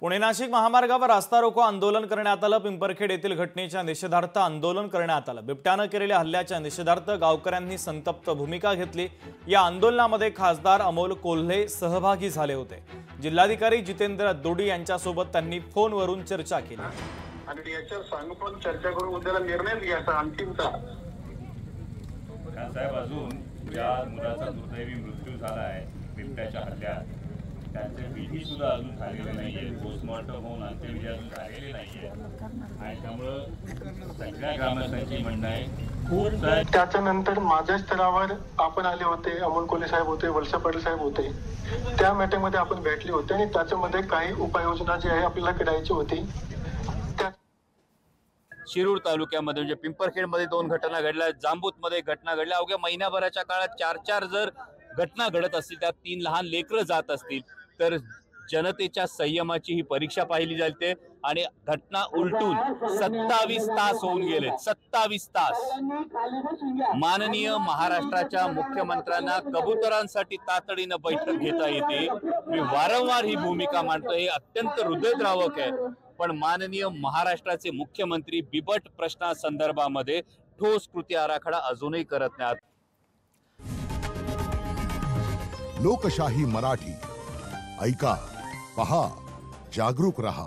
पुणे नाशिक महामार्गावर रास्ता रोको आंदोलन करण्यात आलं। पिंपरखेड येथील घटनेच्या निषेधार्थ आंदोलन करण्यात आलं। बिबट्यानं केलेल्या हल्ल्याच्या निषेधार्थ गावकऱ्यांनी संतप्त भूमिका घेतली। या आंदोलनामध्ये खासदार अमोल कोल्हे सहभागी झाले होते। जिल्हाधिकारी जितेंद्र दोडी यांच्यासोबत त्यांनी फोनवरून चर्चा केली आणि याच्यावर सानुकूल चर्चा करून उद्याला निर्णय घ्यायचा अंतिमचा। साहेब, अजून ज्या मुलाचा दुर्दैवी मृत्यू झाला आहे बिबट्याच्या हल्ल्यात, त्याचे विधी सुद्धा अजून झालेले नाहीये, पोस्टमॉर्टम होऊन अंत्यविधी अजून झालेले नाहीये आणि त्यामुळं सगळ्या ग्रामस्थांची म्हणणं आहे खूप त्याच्यानंतर माझ्या स्तरावर आपण आले होते, अमोल कोल्हे साहेब होते, वळसे पाटील साहेब होते। त्या मीटिंगमध्ये आपण भेटले होते आणि त्याच्यामध्ये काही उपाययोजना जी आहे आपल्याला करायची होती। शिरूर तालुक्यामध्ये म्हणजे पिंपरखेडमध्ये 2 घटना घडल्या, जांबूतमध्ये घटना घडल्या। अवघ्या महिन्याभराच्या काळात 4 जर घटना घडत असतील, त्यात 3 लहान लेकरं जात असतील, तर जनतेच्या संयमाची ही परीक्षा पाहिली जाते। आणि घटना उलटून 27 तास होऊन गेले, 27 तास। माननीय महाराष्ट्राच्या मुख्यमंत्र्यांना कबुतरांसाठी तातडीनं बैठक घेता येते। मी वारंवार ही भूमिका मांडतोय, हे अत्यंत हृदयद्रावक आहे, पण माननीय महाराष्ट्राचे मुख्यमंत्री बिबट प्रश्नासंदर्भामध्ये ठोस कृती आराखडा अजूनही करत नाहीत। लोकशाही मराठी ऐका, पहा, जागरूक रहा।